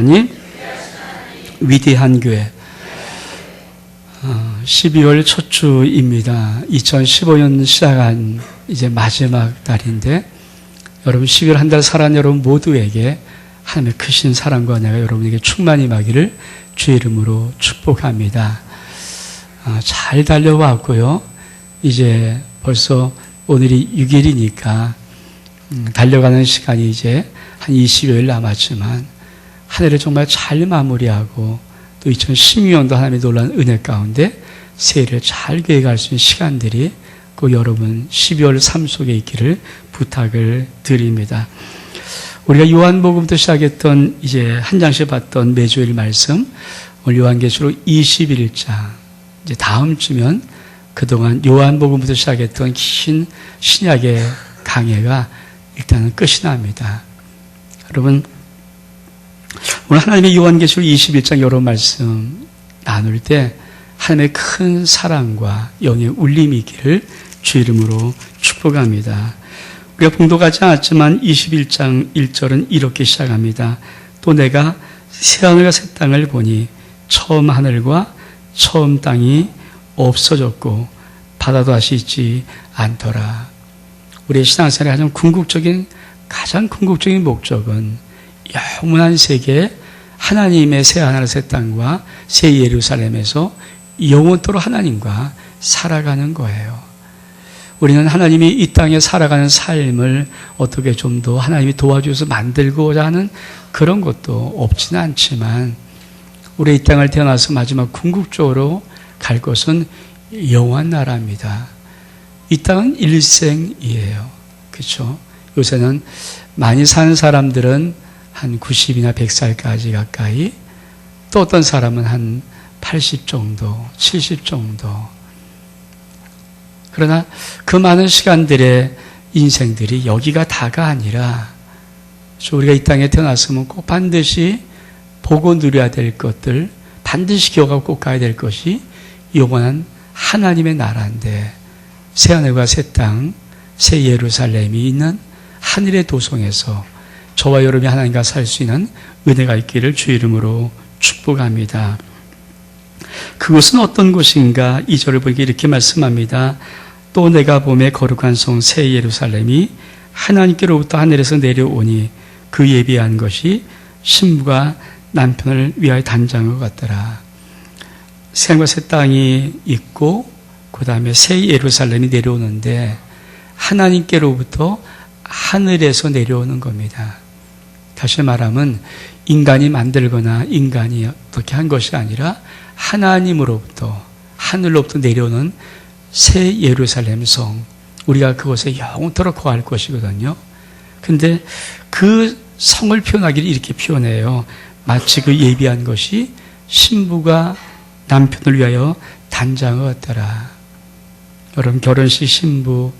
하나님, 위대한 교회. 12월 첫 주입니다. 2015년 시작한 이제 마지막 달인데, 여러분 12월 한 달 살아간 여러분 모두에게 하나님의 크신 사랑과 은혜가 여러분에게 충만히 임하기를 주의 이름으로 축복합니다. 잘 달려왔고요. 이제 벌써 오늘이 6일이니까 달려가는 시간이 이제 한 20여일 남았지만 한 해를 정말 잘 마무리하고 또 2016년도 하나님의 놀라운 은혜 가운데 새해를 잘 계획할 수 있는 시간들이 꼭 여러분 12월 삶 속에 있기를 부탁을 드립니다. 우리가 요한복음부터 시작했던 이제 한 장씩 봤던 매주일 말씀, 오늘 요한계시록 21장, 이제 다음 주면 그동안 요한복음부터 시작했던 긴 신약의 강해가 일단은 끝이 납니다. 여러분, 오늘 하나님의 요한계시록 21장 여러 말씀 나눌 때 하나님의 큰 사랑과 영의 울림이 있기를 주 이름으로 축복합니다. 우리가 봉독하지 않았지만 21장 1절은 이렇게 시작합니다. 또 내가 새하늘과 새 땅을 보니 처음 하늘과 처음 땅이 없어졌고 바다도 다시 있지 않더라. 우리의 신앙생활의 가장 궁극적인 목적은 영원한 세계 하나님의 새 하늘 새 땅과 새 예루살렘에서 영원토록 하나님과 살아가는 거예요. 우리는 하나님이 이 땅에 살아가는 삶을 어떻게 좀 더 하나님이 도와주셔서 만들고자 하는 그런 것도 없지는 않지만 우리 이 땅을 태어나서 마지막 궁극적으로 갈 것은 영원한 나라입니다. 이 땅은 일생이에요. 그렇죠? 요새는 많이 사는 사람들은 한 90이나 100살까지 가까이, 또 어떤 사람은 한 80 정도, 70 정도. 그러나 그 많은 시간들의 인생들이 여기가 다가 아니라 우리가 이 땅에 태어났으면 꼭 반드시 보고 누려야 될 것들, 반드시 기억하고 꼭 가야 될 것이 영원한 하나님의 나라인데, 새하늘과 새 땅, 새 예루살렘이 있는 하늘의 도성에서 저와 여러분이 하나님과 살 수 있는 은혜가 있기를 주 이름으로 축복합니다. 그곳은 어떤 곳인가? 2절을 보니까 이렇게 말씀합니다. 또 내가 보매 거룩한 성 새 예루살렘이 하나님께로부터 하늘에서 내려오니 그 예비한 것이 신부가 남편을 위하여 단장한 것 같더라. 새하늘과 새 땅이 있고 그 다음에 새 예루살렘이 내려오는데 하나님께로부터 하늘에서 내려오는 겁니다. 다시 말하면 인간이 만들거나 인간이 어떻게 한 것이 아니라 하나님으로부터, 하늘로부터 내려오는 새 예루살렘 성, 우리가 그곳에 영원토록 거할 것이거든요. 근데 그 성을 표현하기를 이렇게 표현해요. 마치 그 예비한 것이 신부가 남편을 위하여 단장을 했더라. 여러분, 결혼식 신부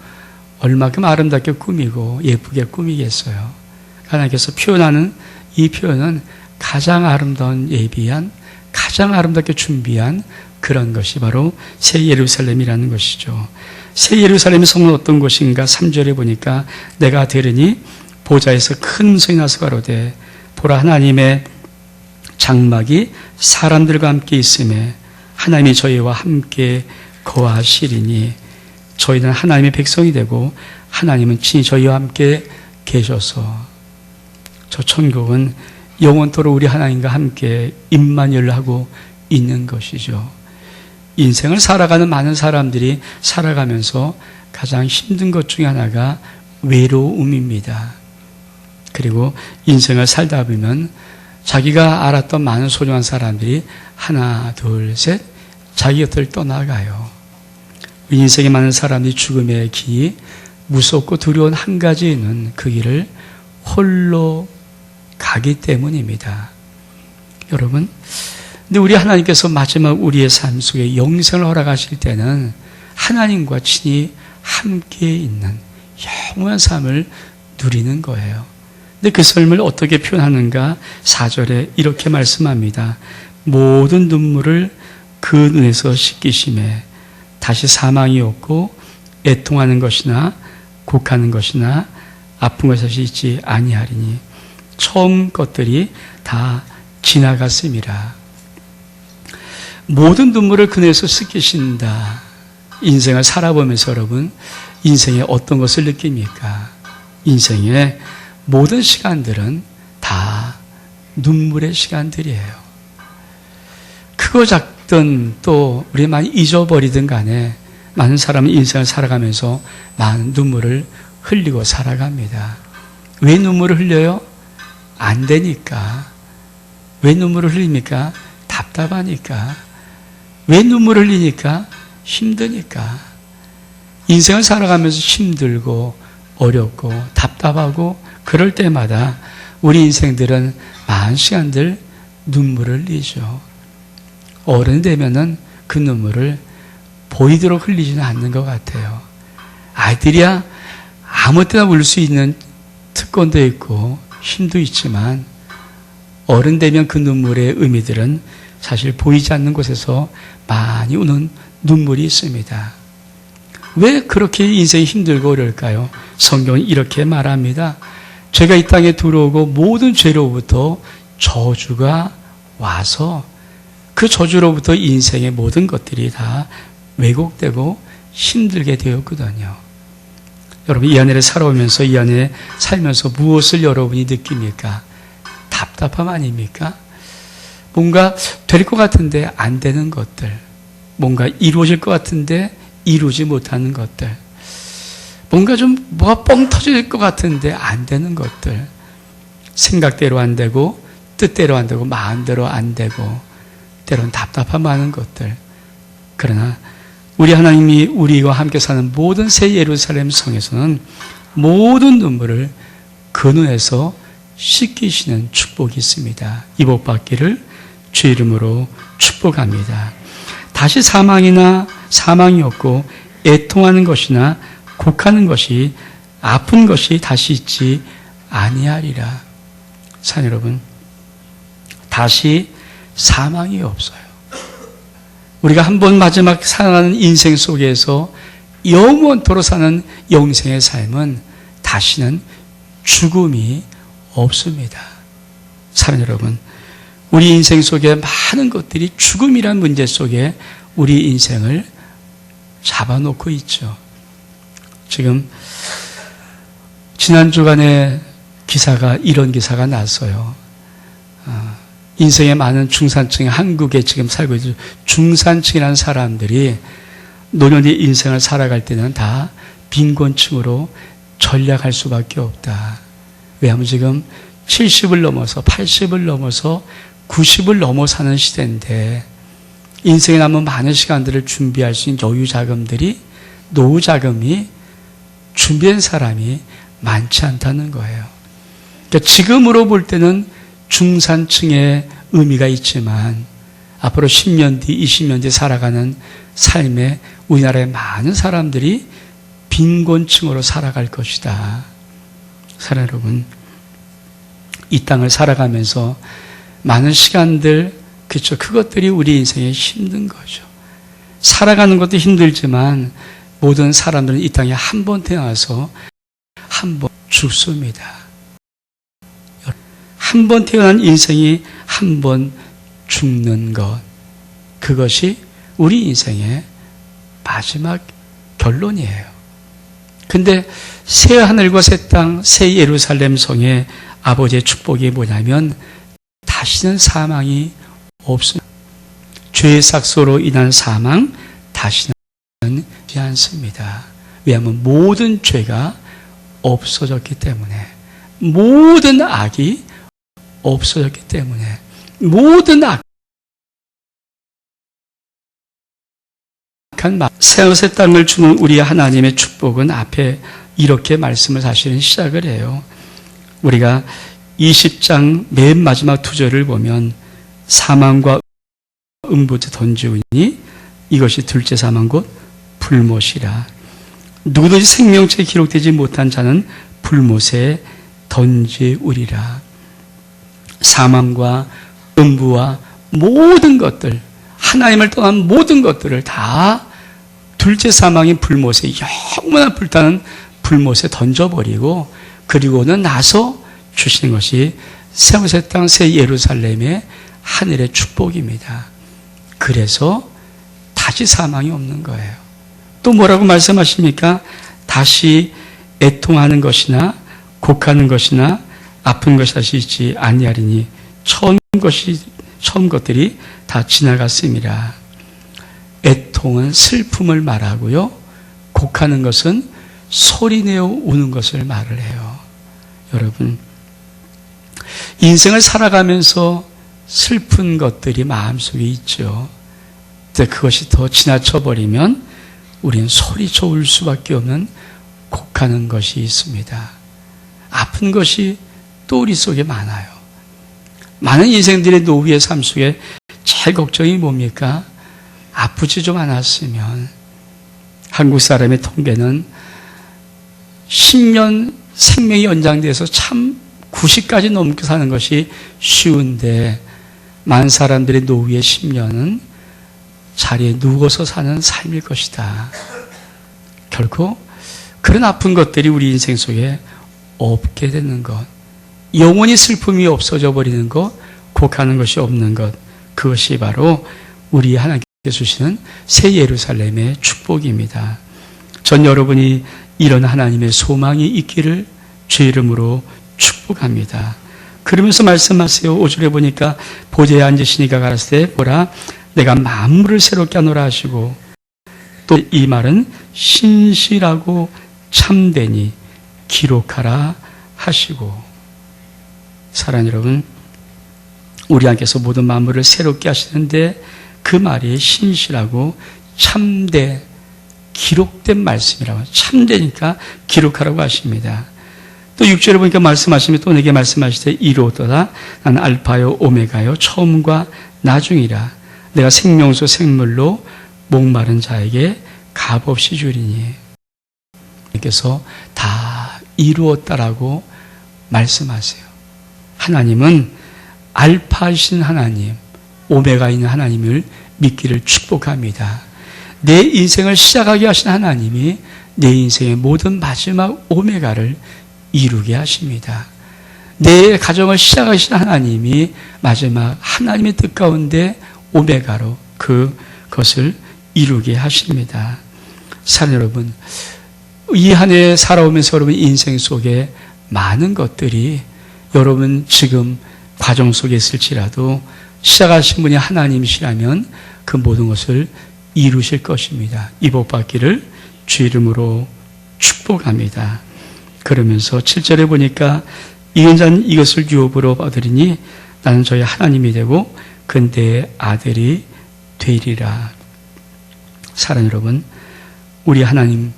얼마큼 아름답게 꾸미고 예쁘게 꾸미겠어요. 하나님께서 표현하는 이 표현은 가장 아름다운 예비한, 가장 아름답게 준비한 그런 것이 바로 새 예루살렘이라는 것이죠. 새 예루살렘의 성은 어떤 곳인가? 3절에 보니까 내가 들으니 보좌에서 큰 음성이 나서 가로되 보라, 하나님의 장막이 사람들과 함께 있음에 하나님이 저희와 함께 거하시리니 저희는 하나님의 백성이 되고 하나님은 친히 저희와 함께 계셔서, 저 천국은 영원토록 우리 하나님과 함께 임마누엘하고 있는 것이죠. 인생을 살아가는 많은 사람들이 살아가면서 가장 힘든 것 중에 하나가 외로움입니다. 그리고 인생을 살다 보면 자기가 알았던 많은 소중한 사람들이 하나, 둘, 셋 자기 곁을 떠나가요. 인생에 많은 사람들이 죽음의 길, 무섭고 두려운 한 가지는 그 길을 홀로 가기 때문입니다. 여러분, 근데 우리 하나님께서 마지막 우리의 삶 속에 영생을 허락하실 때는 하나님과 친히 함께 있는 영원한 삶을 누리는 거예요. 근데 그 삶을 어떻게 표현하는가? 4절에 이렇게 말씀합니다. 모든 눈물을 그 눈에서 씻기심에 다시 사망이 없고 애통하는 것이나 곡하는 것이나 아픈 것이 있지 아니하리니 처음 것들이 다 지나갔음이라. 모든 눈물을 그네에서 씻기신다. 인생을 살아보면서 여러분, 인생에 어떤 것을 느낍니까? 인생의 모든 시간들은 다 눈물의 시간들이에요. 크고 작든 또 우리 많이 잊어버리든 간에 많은 사람은 인생을 살아가면서 많은 눈물을 흘리고 살아갑니다. 왜 눈물을 흘려요? 안 되니까. 왜 눈물을 흘립니까? 답답하니까. 왜 눈물을 흘리니까? 힘드니까. 인생을 살아가면서 힘들고 어렵고 답답하고 그럴 때마다 우리 인생들은 많은 시간들 눈물을 흘리죠. 어른이 되면은 그 눈물을 보이도록 흘리지는 않는 것 같아요. 아이들이야 아무 때나 울 수 있는 특권도 있고 힘도 있지만 어른 되면 그 눈물의 의미들은 사실 보이지 않는 곳에서 많이 우는 눈물이 있습니다. 왜 그렇게 인생이 힘들고 어려울까요? 성경은 이렇게 말합니다. 죄가 이 땅에 들어오고 모든 죄로부터 저주가 와서 그 저주로부터 인생의 모든 것들이 다 왜곡되고 힘들게 되었거든요. 여러분, 이 안에 살아오면서 이 안에 살면서 무엇을 여러분이 느낍니까? 답답함 아닙니까? 뭔가 될 것 같은데 안 되는 것들, 뭔가 이루어질 것 같은데 이루지 못하는 것들, 뭔가 좀 뭐가 뻥 터질 것 같은데 안 되는 것들, 생각대로 안 되고 뜻대로 안 되고 마음대로 안 되고 때로는 답답함 많은 것들. 그러나 우리 하나님이 우리와 함께 사는 모든 새 예루살렘 성에서는 모든 눈물을 그 눈에서 씻기시는 축복이 있습니다. 이 복 받기를 주 이름으로 축복합니다. 다시 사망이 없고 애통하는 것이나 곡하는 것이 아픈 것이 다시 있지 아니하리라. 사 여러분, 다시 사망이 없어요. 우리가 한 번 마지막 살아가는 인생 속에서 영원토록 사는 영생의 삶은 다시는 죽음이 없습니다. 사랑하는 여러분, 우리 인생 속에 많은 것들이 죽음이란 문제 속에 우리 인생을 잡아놓고 있죠. 지금 지난 주간에 이런 기사가 났어요. 인생의 많은 중산층, 한국에 지금 살고 있는 중산층이라는 사람들이 노년의 인생을 살아갈 때는 다 빈곤층으로 전락할 수밖에 없다. 왜냐하면 지금 70을 넘어서 80을 넘어서 90을 넘어 사는 시대인데 인생에 남은 많은 시간들을 준비할 수 있는 여유 자금들이, 노후 자금이 준비한 사람이 많지 않다는 거예요. 그러니까 지금으로 볼 때는 중산층의 의미가 있지만 앞으로 10년 뒤, 20년 뒤 살아가는 삶에 우리나라의 많은 사람들이 빈곤층으로 살아갈 것이다. 사랑하는 여러분, 이 땅을 살아가면서 많은 시간들, 그렇죠. 그것들이 우리 인생에 힘든 거죠. 살아가는 것도 힘들지만 모든 사람들은 이 땅에 한 번 태어나서 한 번 죽습니다. 한 번 태어난 인생이 한 번 죽는 것, 그것이 우리 인생의 마지막 결론이에요. 근데 새 하늘과 새 땅, 새 예루살렘 성의 아버지의 축복이 뭐냐면 다시는 사망이 없습니다. 죄의 삭소로 인한 사망 다시는 있지 않습니다. 왜냐하면 모든 죄가 없어졌기 때문에, 모든 악이 없어졌기 때문에, 모든 악한 말, 새 땅을 주는 우리 하나님의 축복은 앞에 이렇게 말씀을 사실은 시작을 해요. 우리가 20장 맨 마지막 2절을 보면 사망과 음부에 던지우니 이것이 둘째 사망 곧 불못이라. 누구든지 생명책에 기록되지 못한 자는 불못에 던지우리라. 사망과 음부와 모든 것들, 하나님을 떠난 모든 것들을 다 둘째 사망인 불못에, 영원한 불타는 불못에 던져버리고 그리고는 나서 주시는 것이 새 땅, 새 예루살렘의 하늘의 축복입니다. 그래서 다시 사망이 없는 거예요. 또 뭐라고 말씀하십니까? 다시 애통하는 것이나 곡하는 것이나 아픈 것이 다시 있지 아니하리니 처음 것들이 다 지나갔습니다. 애통은 슬픔을 말하고요. 곡하는 것은 소리내어 우는 것을 말을 해요. 여러분, 인생을 살아가면서 슬픈 것들이 마음속에 있죠. 근데 그것이 더 지나쳐버리면 우리는 소리쳐 울 수밖에 없는 곡하는 것이 있습니다. 아픈 것이 또 우리 속에 많아요. 많은 인생들의 노후의 삶 속에 제일 걱정이 뭡니까? 아프지 좀 않았으면. 한국 사람의 통계는 10년 생명이 연장돼서 참 90까지 넘게 사는 것이 쉬운데 많은 사람들의 노후의 10년은 자리에 누워서 사는 삶일 것이다. 결코 그런 아픈 것들이 우리 인생 속에 없게 되는 것, 영원히 슬픔이 없어져 버리는 것, 곡하는 것이 없는 것, 그것이 바로 우리 하나님께서 주시는 새 예루살렘의 축복입니다. 전 여러분이 이런 하나님의 소망이 있기를 주의 이름으로 축복합니다. 그러면서 말씀하세요. 5절에 보니까 보좌에 앉으시니가 가라사대 보라 내가 만물을 새롭게 하노라 하시고, 또 이 말은 신실하고 참되니 기록하라 하시고. 사랑하는 여러분, 우리 하나님께서 모든 만물을 새롭게 하시는데 그 말이 신실하고 참되, 기록된 말씀이라고. 참되니까 기록하라고 하십니다. 또 6절에 보니까 말씀하시면 또 내게 말씀하시되 이로도다 나는 알파요 오메가요 처음과 나중이라 내가 생명수 생물로 목마른 자에게 값없이 주리니. 그래서 다 이루었다라고 말씀하세요. 하나님은 알파이신 하나님, 오메가 있는 하나님을 믿기를 축복합니다. 내 인생을 시작하게 하신 하나님이 내 인생의 모든 마지막 오메가를 이루게 하십니다. 내 가정을 시작하신 하나님이 마지막 하나님의 뜻 가운데 오메가로 그것을 이루게 하십니다. 사랑하는 여러분, 이 한 해 살아오면서 여러분 인생 속에 많은 것들이 여러분 지금 과정 속에 있을지라도 시작하신 분이 하나님이시라면 그 모든 것을 이루실 것입니다. 이 복 받기를 주 이름으로 축복합니다. 그러면서 7절에 보니까 이은 자는 이것을 유업으로 받으리니 나는 저희 하나님이 되고 근대의 아들이 되리라. 사랑하는 여러분, 우리 하나님,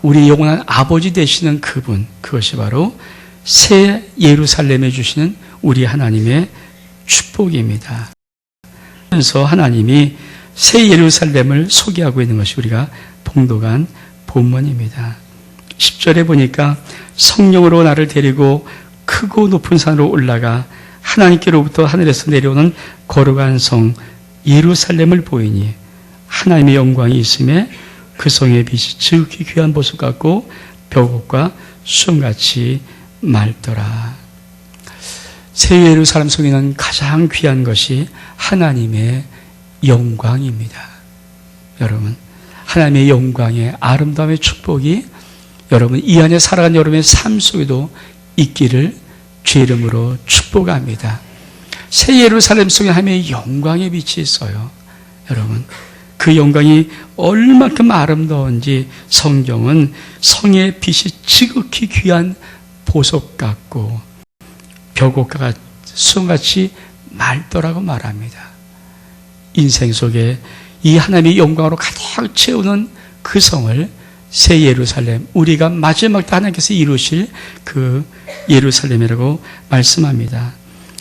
우리 영원한 아버지 되시는 그분, 그것이 바로 새 예루살렘에 주시는 우리 하나님의 축복입니다. 그래서 하나님이 새 예루살렘을 소개하고 있는 것이 우리가 봉독한 본문입니다. 10절에 보니까 성령으로 나를 데리고 크고 높은 산으로 올라가 하나님께로부터 하늘에서 내려오는 거룩한 성 예루살렘을 보이니 하나님의 영광이 있음에 그 성의 빛이 지극히 귀한 보석 같고 벽옥과 수정같이 맑더라. 새 예루살렘 속에는 가장 귀한 것이 하나님의 영광입니다. 여러분, 하나님의 영광의 아름다움의 축복이 여러분 이 안에 살아간 여러분의 삶 속에도 있기를 주 이름으로 축복합니다. 새 예루살렘 속에 하나님의 영광의 빛이 있어요. 여러분, 그 영광이 얼마큼 아름다운지 성경은 성의 빛이 지극히 귀한 보석 같고 벽옥과 수정같이 맑더라고 말합니다. 인생 속에 이 하나님의 영광으로 가득 채우는 그 성을 새 예루살렘, 우리가 마지막 때 하나님께서 이루실 그 예루살렘이라고 말씀합니다.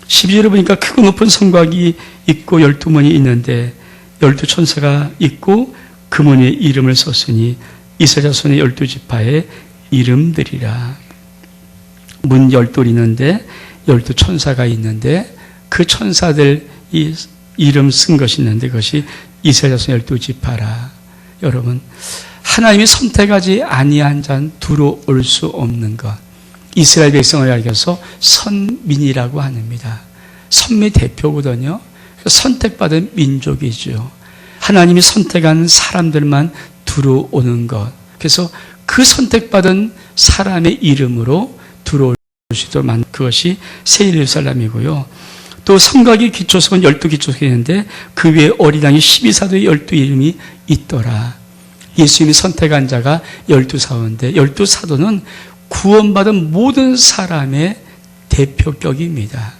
12절에 보니까 크고 높은 성곽이 있고 12문이 있는데 12천사가 있고 그 문에 이름을 썼으니 이스라엘 자손의 12지파의 이름들이라. 문 12이 있는데 12천사가 있는데 그 천사들 이 이름 쓴 것이 있는데 그것이 이스라엘 자손 12지파라. 여러분, 하나님이 선택하지 아니한 자는 들어올 수 없는 것. 이스라엘 백성을 가리켜서 선민이라고 합니다. 선미 대표거든요. 선택받은 민족이죠. 하나님이 선택한 사람들만 들어오는 것. 그래서 그 선택받은 사람의 이름으로 들어올 수 있도록 만든 그것이 새 예루살렘이고요. 또 성곽의 기초석은 12기초석이 있는데 그 위에 어린 양이 12사도의 12이름이 있더라. 예수님이 선택한 자가 12사도인데 12사도는 구원받은 모든 사람의 대표격입니다.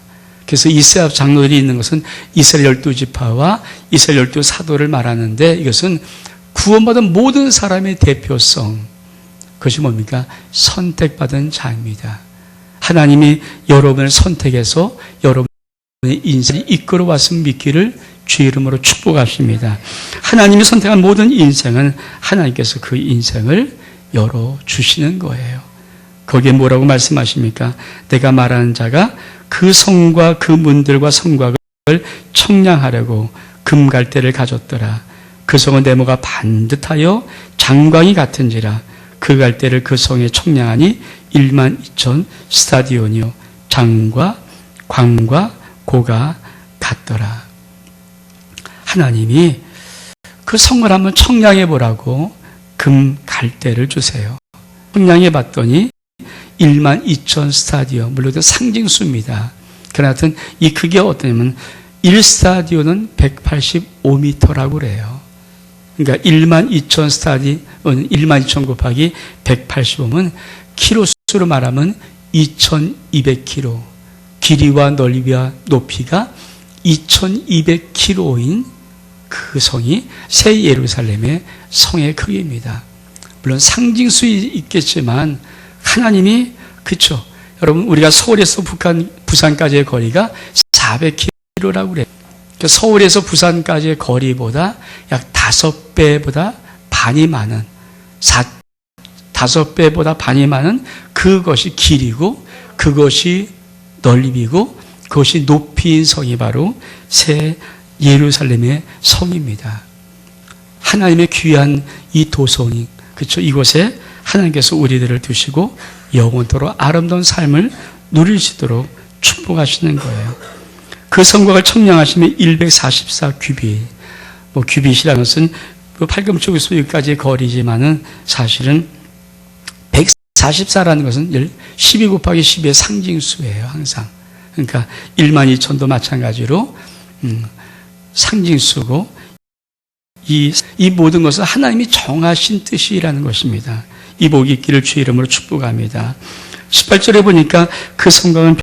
그래서 이스라엘 장로들이 있는 것은 이스라엘 12지파와 이스라엘 12사도를 말하는데 이것은 구원받은 모든 사람의 대표성. 그것이 뭡니까? 선택받은 자입니다. 하나님이 여러분을 선택해서 여러분의 인생을 이끌어 왔음 믿기를 주의 이름으로 축복하십니다. 하나님이 선택한 모든 인생은 하나님께서 그 인생을 열어주시는 거예요. 거기에 뭐라고 말씀하십니까? 내가 말하는 자가 그 성과 그 문들과 성곽을 청량하려고 금갈대를 가졌더라. 그 성은 네모가 반듯하여 장광이 같은지라. 그 갈대를 그 성에 청량하니 12,000 스타디온이요 장과 광과 고가 같더라. 하나님이 그 성을 한번 청량해 보라고 금 갈대를 주세요. 청량해 봤더니 12,000 스타디온, 물론 상징수입니다. 그러나 하여튼 이 크기가 어떠냐면 1스타디온은 185m라고 그래요. 그러니까 12,000 스타디온, 12,000 곱하기 185면 키로수로 말하면 2,200km, 길이와 넓이와 높이가 2,200km인 그 성이 새 예루살렘의 성의 크기입니다. 물론 상징수 있겠지만 하나님이 그렇죠. 여러분 우리가 서울에서 부산까지의 거리가 400km라고 그래요. 그러니까 서울에서 부산까지의 거리보다 약 5배보다 반이 많은 5배보다 반이 많은 그것이 길이고 그것이 넓이고 그것이 높이인 성이 바로 새 예루살렘의 성입니다. 하나님의 귀한 이 도성이 그렇죠. 이곳에 하나님께서 우리들을 두시고 영원토록 아름다운 삶을 누릴 수 있도록 축복하시는 거예요. 그 성곽을 청량하시면 144규빗. 규빗이라는 것은 팔꿈치에서 여기까지의 거리지만은 사실은 144라는 것은 12 곱하기 12의 상징수예요. 항상. 그러니까 12,000도 마찬가지로 상징수고 이 모든 것은 하나님이 정하신 뜻이라는 것입니다. 이 복이 있기를 주의 이름으로 축복합니다. 18절에 보니까 그 성곽은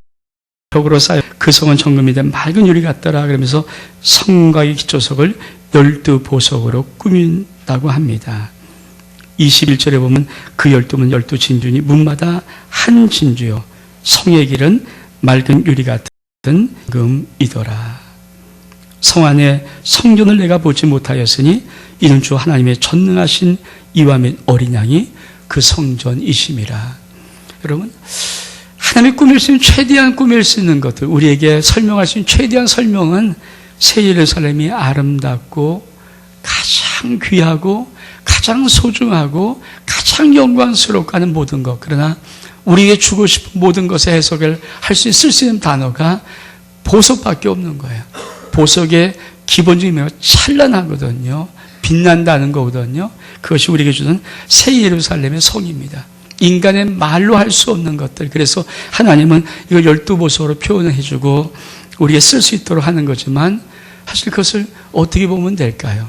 벽으로 쌓여 그 성은 정금이 된 맑은 유리 같더라. 그러면서 성곽의 기초석을 12보석으로 꾸민다고 합니다. 21절에 보면 그 12문 12진주니 문마다 한 진주요 성의 길은 맑은 유리 같은 금이더라. 성 안에 성전을 내가 보지 못하였으니 이는 주 하나님의 전능하신 이와 및 어린 양이 그 성전이심이라. 여러분 하나님이 꾸밀 수 있는 최대한 꾸밀 수 있는 것들 우리에게 설명할 수 있는 최대한 설명은 새 예루살렘이 아름답고 가장 귀하고 가장 소중하고 가장 영광스럽고 하는 모든 것. 그러나 우리에게 주고 싶은 모든 것의 해석을 할 수 쓸 수 있는 단어가 보석밖에 없는 거예요. 보석의 기본적인 의미가 찬란하거든요. 빛난다는 거거든요. 그것이 우리에게 주는 새 예루살렘의 성입니다. 인간의 말로 할 수 없는 것들. 그래서 하나님은 이걸 12보석으로 표현을 해주고 우리에게 쓸 수 있도록 하는 거지만 사실 그것을 어떻게 보면 될까요?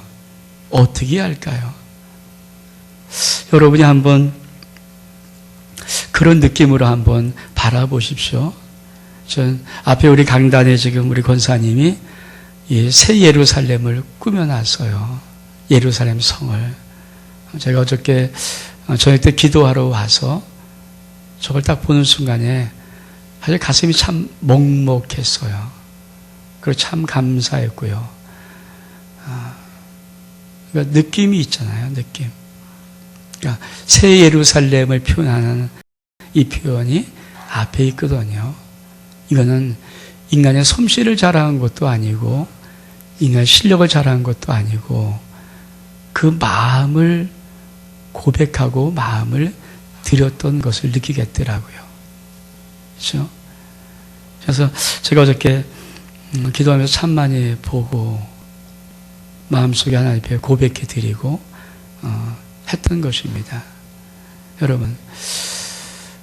어떻게 할까요? 여러분이 한번 그런 느낌으로 한번 바라보십시오. 전 앞에 우리 강단에 지금 우리 권사님이 이 새 예루살렘을 꾸며놨어요. 예루살렘 성을. 제가 어저께 저녁 때 기도하러 와서 저걸 딱 보는 순간에 사실 가슴이 참 먹먹했어요. 그리고 참 감사했고요. 그러니까 느낌이 있잖아요. 느낌. 그러니까 새 예루살렘을 표현하는 이 표현이 앞에 있거든요. 이거는 인간의 솜씨를 자랑한 것도 아니고 인간의 실력을 자랑한 것도 아니고 그 마음을 고백하고 마음을 드렸던 것을 느끼겠더라고요. 그렇죠? 그래서 제가 어저께 기도하면서 참 많이 보고 마음속에 하나님 앞에 고백해 드리고 했던 것입니다. 여러분,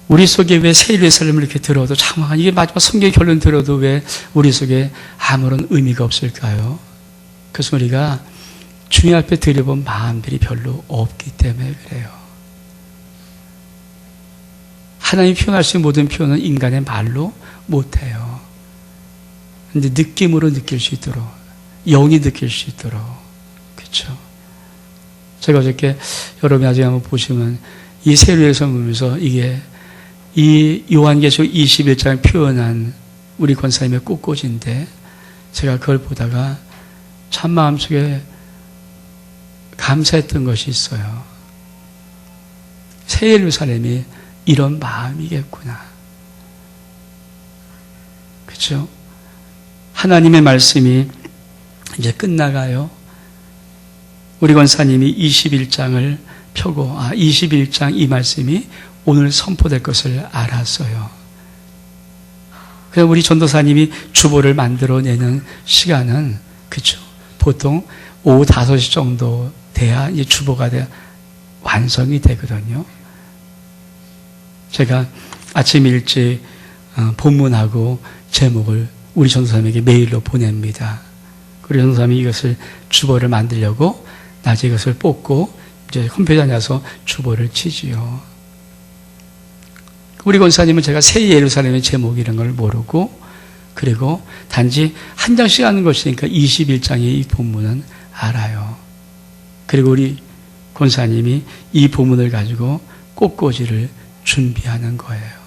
우리 속에 왜 새 예루살렘을 이렇게 들어도 장황한 이게 마지막 성경 결론 들어도 왜 우리 속에 아무런 의미가 없을까요? 그래서 우리가 주님 앞에 드려본 마음들이 별로 없기 때문에 그래요. 하나님이 표현할 수 있는 모든 표현은 인간의 말로 못해요. 근데 느낌으로 느낄 수 있도록, 영이 느낄 수 있도록. 그렇죠? 제가 어저께 여러분이 나중에 한번 보시면 이 세례에서 보면서 이게 이 요한계시록 21장을 표현한 우리 권사님의 꽃꽂이인데 제가 그걸 보다가 참 마음속에 감사했던 것이 있어요. 새 예루살렘이 이런 마음이겠구나. 그렇죠? 하나님의 말씀이 이제 끝나가요. 우리 권사님이 21장을 펴고 21장 이 말씀이 오늘 선포될 것을 알았어요. 그래서 우리 전도사님이 주보를 만들어내는 시간은 그렇죠. 보통 오후 5시 정도 돼야 이 주보가 완성이 되거든요. 제가 아침 일찍 본문하고 제목을 우리 전도사님에게 메일로 보냅니다. 우리 전도사님이 이것을 주보를 만들려고 낮에 이것을 뽑고 이제 컴퓨터에 앉아서 주보를 치지요. 우리 권사님은 제가 새 예루살렘의 제목 이런 걸 모르고 그리고 단지 한 장씩 하는 것이니까 21장의 이 본문은 알아요. 그리고 우리 권사님이 이 본문을 가지고 꽃꽂이를 준비하는 거예요.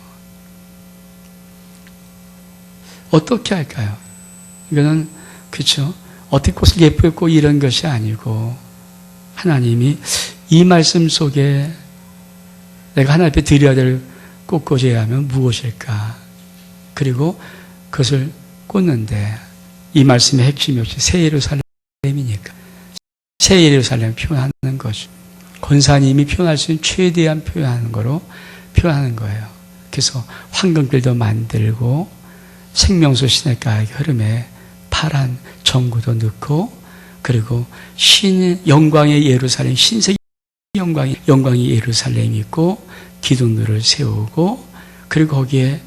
어떻게 할까요? 이거는 그렇죠. 어떻게 꽃을 예쁘게 꽂고 이런 것이 아니고 하나님이 이 말씀 속에 내가 하나님 앞에 드려야 될 꽃꽂이야 하면 무엇일까? 그리고 그것을 꽂는데 이 말씀의 핵심이 역시 새 예루살렘이니까 새 예루살렘을 표현하는 거죠. 권사님이 표현할 수 있는 최대한 표현하는 거로 표현하는 거예요. 그래서 황금길도 만들고 생명수 시냇가의 흐름에 파란 전구도 넣고 그리고 영광의 예루살렘, 신세계 영광의 예루살렘이 있고 기둥들을 세우고 그리고 거기에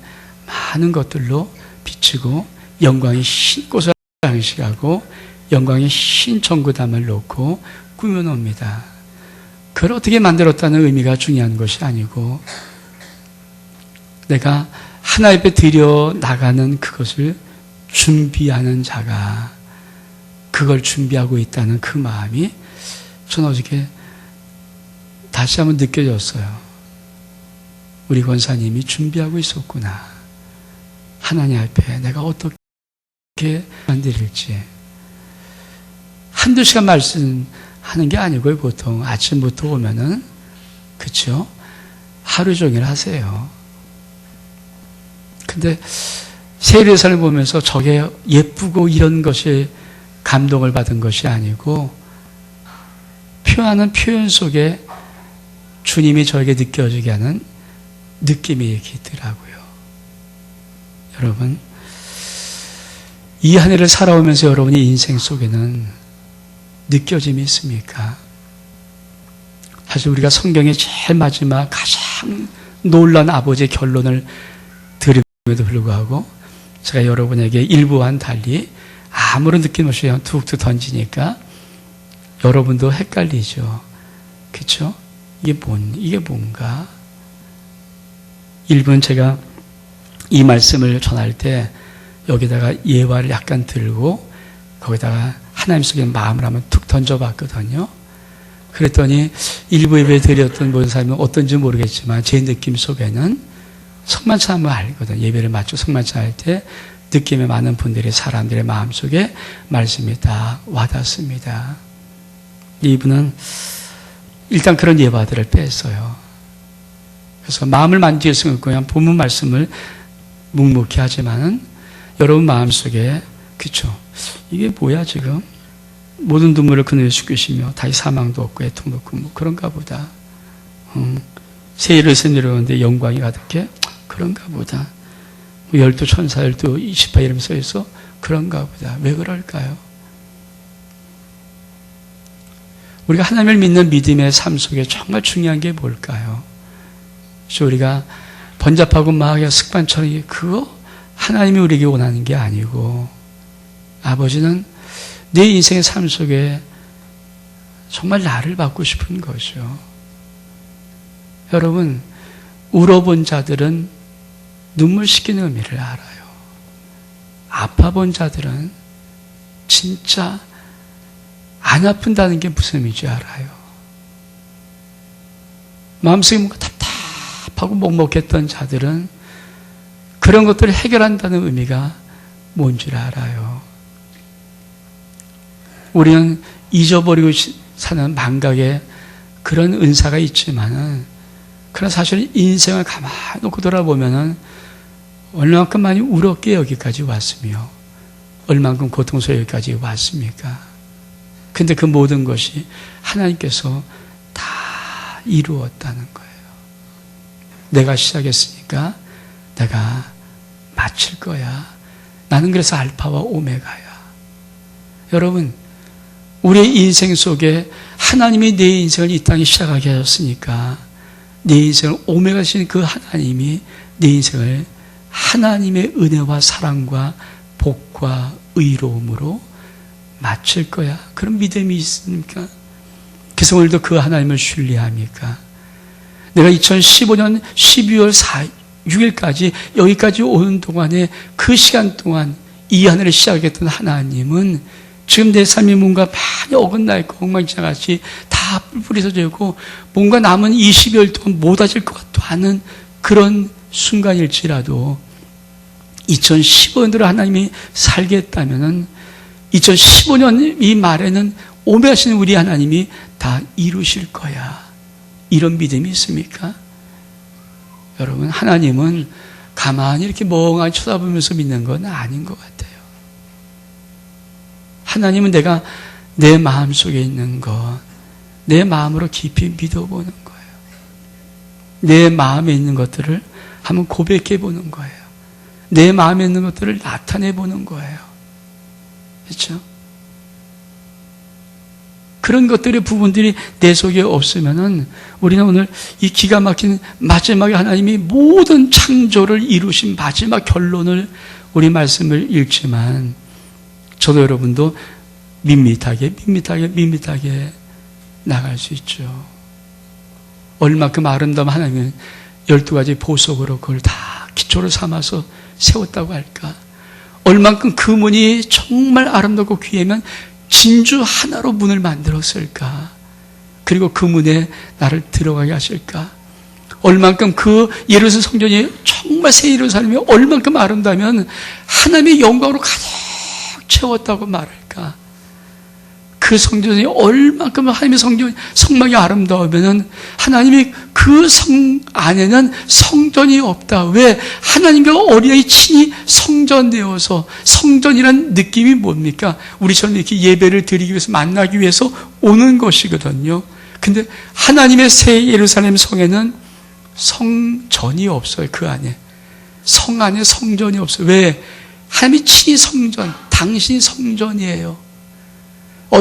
많은 것들로 비치고 영광의 신꽃을 장식하고 영광의 신전구담을 놓고 꾸며놓습니다. 그걸 어떻게 만들었다는 의미가 중요한 것이 아니고 내가 하나님 앞에 드려 나가는 그것을 준비하는 자가 그걸 준비하고 있다는 그 마음이 저는 어저께 다시 한번 느껴졌어요. 우리 권사님이 준비하고 있었구나. 하나님 앞에 내가 어떻게 만들일지. 한두 시간 말씀하는 게 아니고요. 보통 아침부터 오면은 그렇죠? 하루 종일 하세요. 근데 새 예루살렘을 보면서 저게 예쁘고 이런 것이 감동을 받은 것이 아니고 표현하는 표현 속에 주님이 저에게 느껴지게 하는 느낌이 이렇게 있더라고요. 여러분, 이 한 해를 살아오면서 여러분의 인생 속에는 느껴짐이 있습니까? 사실 우리가 성경의 제일 마지막 가장 놀라운 아버지의 결론을 들음에도 불구하고 제가 여러분에게 일부와는 달리 아무런 느낌 없이 그냥 툭툭 던지니까 여러분도 헷갈리죠. 그렇죠? 이게 뭔가? 일부는 제가 이 말씀을 전할 때 여기다가 예화를 약간 들고 거기다가 하나님 속에 마음을 한번 툭 던져봤거든요. 그랬더니 일부 예배 드렸던 모든 사람은 어떤지 모르겠지만 제 느낌 속에는 성만찬 하면 알거든요. 예배를 맞춰 성만찬 할 때 느낌에 많은 분들이 사람들의 마음속에 말씀이 다 와닿습니다. 이분은 일단 그런 예화들을 뺐어요. 그래서 마음을 만지게 생각하고 그냥 본문 말씀을 묵묵히 하지만은 여러분 마음속에 그쵸? 이게 뭐야 지금? 모든 눈물을 그늘에 씻기시며 다시 사망도 없고 애통도 없고 뭐 그런가 보다. 새 예루살렘 내려오는데 영광이 가득해? 그런가 보다. 열두 천사, 열두 이십파 이러면서 해서 그런가 보다. 왜 그럴까요? 우리가 하나님을 믿는 믿음의 삶 속에 정말 중요한 게 뭘까요? 그래서 우리가 번잡하고 막 습관처럼 그거 하나님이 우리에게 원하는 게 아니고, 아버지는 내 인생의 삶 속에 정말 나를 받고 싶은 거죠. 여러분, 울어본 자들은 눈물 씻기는 의미를 알아요. 아파본 자들은 진짜 안 아픈다는 게 무슨 의미인지 알아요. 마음속에 뭔가 답답하고 먹먹했던 자들은 그런 것들을 해결한다는 의미가 뭔지를 알아요. 우리는 잊어버리고 사는 망각에 그런 은사가 있지만은, 그러나 사실 인생을 가만히 놓고 돌아보면은 얼마만큼 많이 울었기에 여기까지 왔으며 얼마만큼 고통스러워 여기까지 왔습니까? 근데 그 모든 것이 하나님께서 다 이루었다는 거예요. 내가 시작했으니까 내가 마칠 거야. 나는 그래서 알파와 오메가야. 여러분, 우리의 인생 속에 하나님이 내 인생을 이 땅에 시작하게 하셨으니까 내 인생을 오메가신 그 하나님이 내 인생을 하나님의 은혜와 사랑과 복과 의로움으로 마칠 거야. 그런 믿음이 있습니까? 그래서 오늘도 그 하나님을 신뢰합니까? 내가 2015년 12월 6일까지 여기까지 오는 동안에 그 시간 동안 이 하늘을 시작했던 하나님은 지금 내 삶이 뭔가 많이 어긋나 있고 엉망진창같이 다 뿔뿔이 흩어지고 뭔가 남은 20여일 동안 못 하실 것 같도 않은 그런 순간일지라도 2015년대로 하나님이 살게 했다면은 2015년 이 말에는 오메가신 우리 하나님이 다 이루실 거야. 이런 믿음이 있습니까? 여러분, 하나님은 가만히 이렇게 멍하니 쳐다보면서 믿는 건 아닌 것 같아요. 하나님은 내가 내 마음속에 있는 것, 내 마음으로 깊이 믿어보는 거예요. 내 마음에 있는 것들을 한번 고백해 보는 거예요. 내 마음에 있는 것들을 나타내 보는 거예요. 그렇죠? 그런 것들의 부분들이 내 속에 없으면은 우리는 오늘 이 기가 막힌 마지막에 하나님이 모든 창조를 이루신 마지막 결론을 우리 말씀을 읽지만 저도 여러분도 밋밋하게 나갈 수 있죠. 얼마큼 아름다운 하나님은 12가지 보석으로 그걸 다 기초를 삼아서 세웠다고 할까? 얼만큼 그 문이 정말 아름답고 귀하면 진주 하나로 문을 만들었을까? 그리고 그 문에 나를 들어가게 하실까? 얼만큼 그 예루살렘 성전이 정말 새 예루살렘이 얼만큼 아름다우면 하나님의 영광으로 가득 채웠다고 말할까? 그 성전이 얼만큼 하나님의 성막이 아름다우면은 하나님이 그 성 안에는 성전이 없다. 왜? 하나님과 어린아이 친히 성전 되어서, 성전이란 느낌이 뭡니까? 우리처럼 이렇게 예배를 드리기 위해서, 만나기 위해서 오는 것이거든요. 근데 하나님의 새 예루살렘 성에는 성전이 없어요. 그 안에 성 안에 성전이 없어요. 왜? 하나님이 친히 성전, 당신이 성전이에요.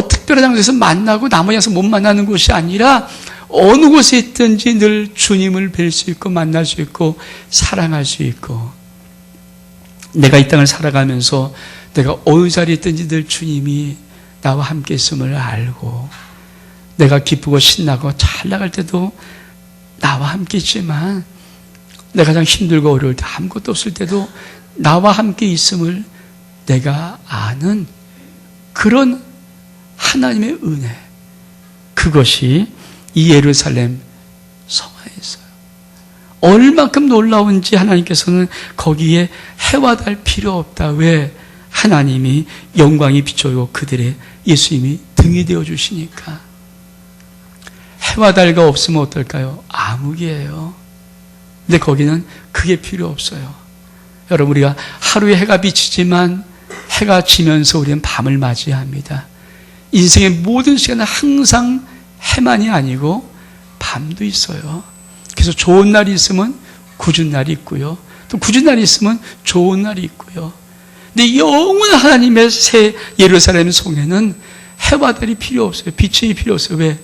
특별한 장소에서 만나고 나머지 장소 못 만나는 곳이 아니라 어느 곳에 있든지 늘 주님을 뵐 수 있고 만날 수 있고 사랑할 수 있고, 내가 이 땅을 살아가면서 내가 어느 자리에 있든지 늘 주님이 나와 함께 있음을 알고, 내가 기쁘고 신나고 잘 나갈 때도 나와 함께 있지만 내가 가장 힘들고 어려울 때 아무것도 없을 때도 나와 함께 있음을 내가 아는 그런 하나님의 은혜, 그것이 이 예루살렘 성 안에 있어요. 얼만큼 놀라운지 하나님께서는 거기에 해와 달 필요 없다. 왜? 하나님이 영광이 비춰지고 그들의 예수님이 등이 되어주시니까. 해와 달가 없으면 어떨까요? 암흑이에요. 근데 거기는 그게 필요 없어요. 여러분, 우리가 하루에 해가 비치지만 해가 지면서 우리는 밤을 맞이합니다. 인생의 모든 시간은 항상 해만이 아니고 밤도 있어요. 그래서 좋은 날이 있으면 굳은 날이 있고요. 또 굳은 날이 있으면 좋은 날이 있고요. 근데 영원한 하나님의 새 예루살렘 성에는 해와달이 필요 없어요. 빛이 필요 없어요. 왜?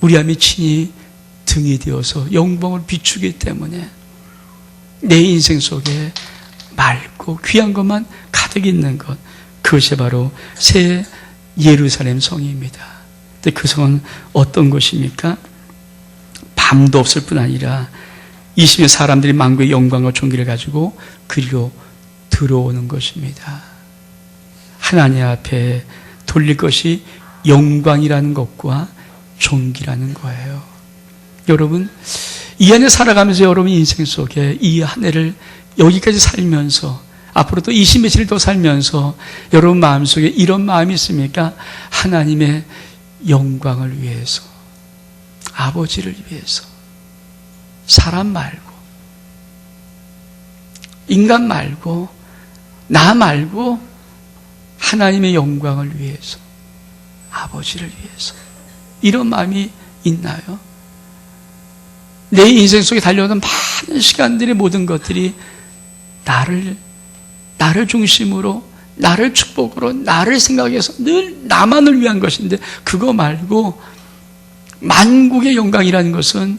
우리 안에 친히 등이 되어서 영광을 비추기 때문에 내 인생 속에 맑고 귀한 것만 가득 있는 것, 그것이 바로 새 예루살렘 성입니다. 근데 그 성은 어떤 것입니까? 밤도 없을 뿐 아니라 20년 사람들이 만국의 영광과 존귀를 가지고 그리로 들어오는 것입니다. 하나님 앞에 돌릴 것이 영광이라는 것과 존귀라는 거예요. 여러분, 이 안에 살아가면서 여러분 인생 속에 이 한 해를 여기까지 살면서 앞으로 또 20며칠을 더 살면서 여러분 마음속에 이런 마음이 있습니까? 하나님의 영광을 위해서, 아버지를 위해서, 사람 말고, 인간 말고, 나 말고 하나님의 영광을 위해서, 아버지를 위해서, 이런 마음이 있나요? 내 인생 속에 달려오는 많은 시간들의 모든 것들이 나를 중심으로, 나를 축복으로, 나를 생각해서 늘 나만을 위한 것인데, 그거 말고 만국의 영광이라는 것은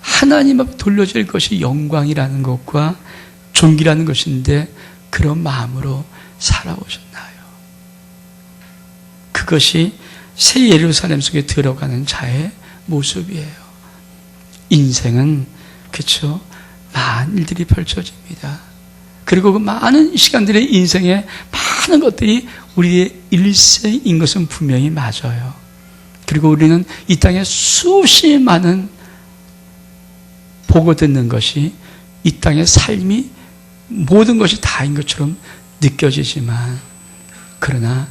하나님 앞에 돌려질 것이 영광이라는 것과 존귀라는 것인데, 그런 마음으로 살아오셨나요? 그것이 새 예루살렘 속에 들어가는 자의 모습이에요. 인생은, 그렇죠, 많은 일들이 펼쳐집니다. 그리고 그 많은 시간들의 인생에 많은 것들이 우리의 일생인 것은 분명히 맞아요. 그리고 우리는 이 땅에 수없이 많은 보고 듣는 것이 이 땅의 삶이 모든 것이 다인 것처럼 느껴지지만, 그러나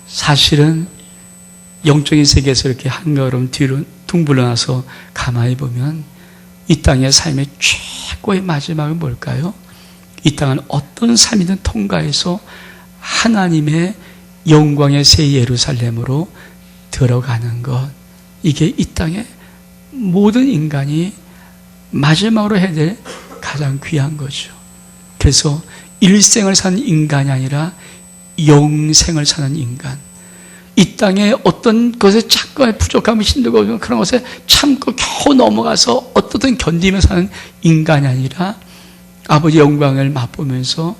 사실은 영적인 세계에서 이렇게 한 걸음 뒤로 둥글러나서 가만히 보면 이 땅의 삶의 최고의 마지막은 뭘까요? 이 땅은 어떤 삶이든 통과해서 하나님의 영광의 새 예루살렘으로 들어가는 것, 이게 이 땅의 모든 인간이 마지막으로 해야 될 가장 귀한 거죠. 그래서 일생을 사는 인간이 아니라 영생을 사는 인간, 이 땅에 어떤 것에 잠깐의 부족함이 힘들고 그런 것에 참고 겨우 넘어가서 어떻든 견디며 사는 인간이 아니라 아버지 영광을 맛보면서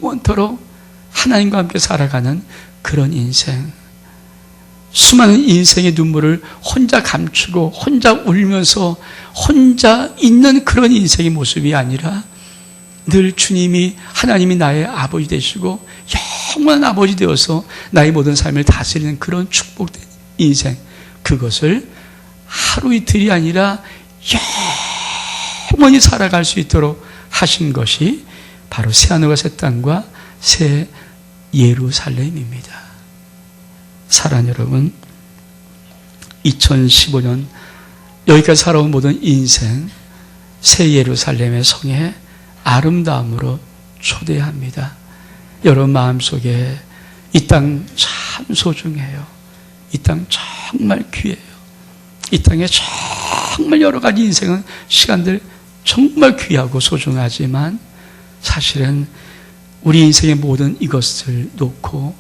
영원토록 하나님과 함께 살아가는 그런 인생, 수많은 인생의 눈물을 혼자 감추고 혼자 울면서 혼자 있는 그런 인생의 모습이 아니라 늘 주님이, 하나님이 나의 아버지 되시고 영원한 아버지 되어서 나의 모든 삶을 다스리는 그런 축복된 인생, 그것을 하루 이틀이 아니라 영원히 살아갈 수 있도록 하신 것이 바로 새하늘과 새 땅과 새 예루살렘입니다. 사랑하는 여러분, 2015년 여기까지 살아온 모든 인생, 새 예루살렘의 성에 아름다움으로 초대합니다. 여러분 마음속에 이 땅 참 소중해요. 이 땅 정말 귀해요. 이 땅에 정말 여러 가지 인생은 시간들 정말 귀하고 소중하지만, 사실은 우리 인생의 모든 이것을 놓고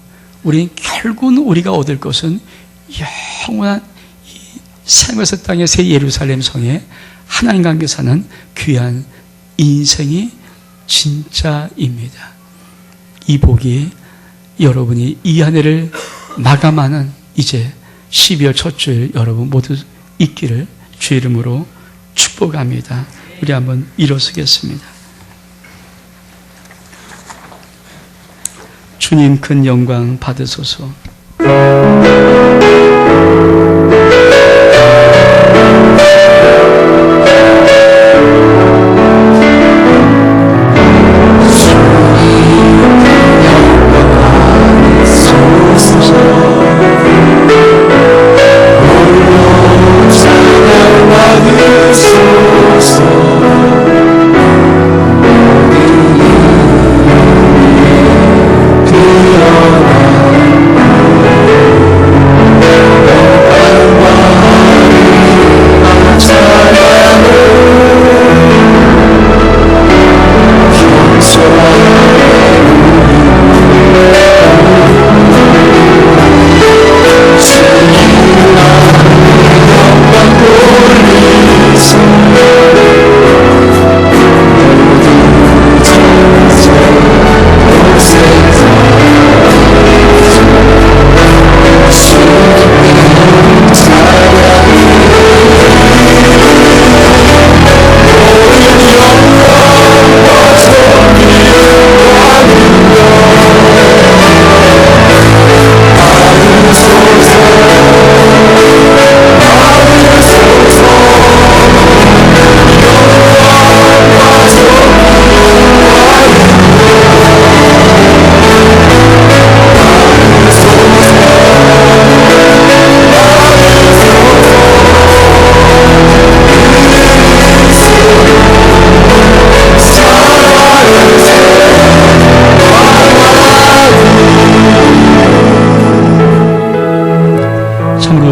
우리는 결국은 우리가 얻을 것은 영원한 이 생명의 땅의 새 예루살렘 성에 하나님과 함께 사는 귀한 인생이 진짜입니다. 이 복이 여러분이 이 한 해를 마감하는 이제 12월 첫 주일 여러분 모두 있기를 주 이름으로 축복합니다. 우리 한번 일어서겠습니다. 주님 큰 영광 받으소서.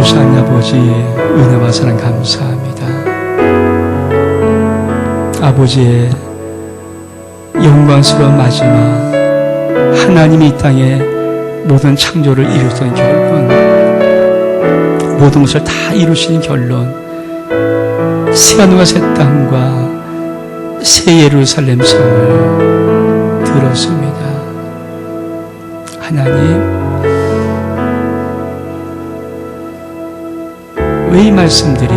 놀라우신 하나님 아버지 은혜와 사랑 감사합니다. 아버지의 영광스러운 마지막, 하나님이 이 땅에 모든 창조를 이루던 결론, 모든 것을 다 이루시는 결론, 새하늘과 새 땅과 새 예루살렘 성을 들었습니다. 하나님, 왜 이 말씀들이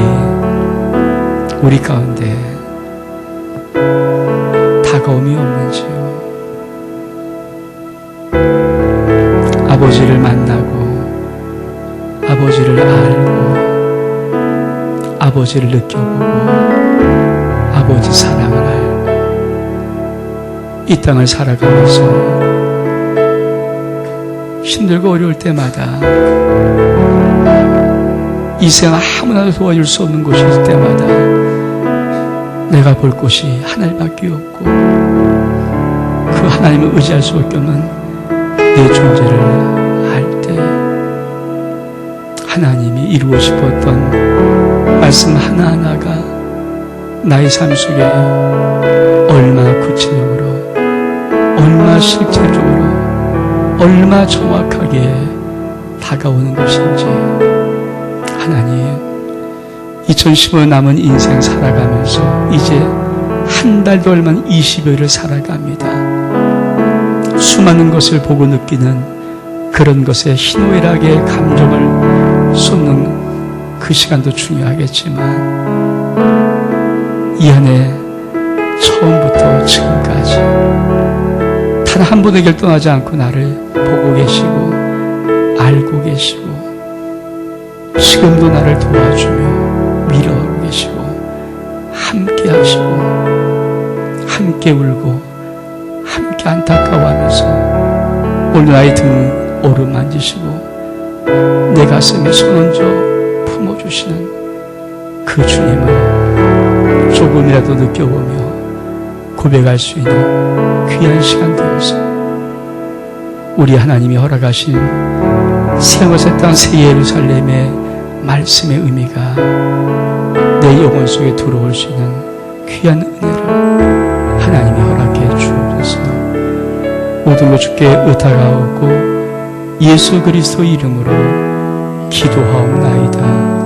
우리 가운데 다가옴이 없는지요? 아버지를 만나고 아버지를 알고 아버지를 느껴보고 아버지 사랑을 알고 이 땅을 살아가면서 힘들고 어려울 때마다 이 세상 아무나도 도와줄 수 없는 곳이 있을 때마다 내가 볼 곳이 하나님밖에 없고 그 하나님을 의지할 수밖에 없는 내 존재를 알 때 하나님이 이루고 싶었던 말씀 하나하나가 나의 삶 속에 얼마나 구체적으로, 얼마나 실제적으로, 얼마나 정확하게 다가오는 것인지. 하나님, 2015년 남은 인생 살아가면서 이제 한 달도 얼마 안 20여일을 살아갑니다. 수많은 것을 보고 느끼는 그런 것에 희노애락의 감정을 쏟는 그 시간도 중요하겠지만 이 안에 처음부터 지금까지 단 한 분에게 떠나지 않고 나를 보고 계시고 알고 계시고 지금도 나를 도와주며 밀어오고 계시고 함께 하시고 함께 울고 함께 안타까워하면서 오늘 나의 등 오르만지시고 내 가슴에 손 얹어 품어주시는 그 주님을 조금이라도 느껴보며 고백할 수 있는 귀한 시간 되어서 우리 하나님이 허락하신 새하늘 새 땅 새 예루살렘의 말씀의 의미가 내 영혼 속에 들어올 수 있는 귀한 은혜를 하나님이 허락해 주옵소서. 모든 것 주께 의탁하오고 예수 그리스도 이름으로 기도하옵나이다.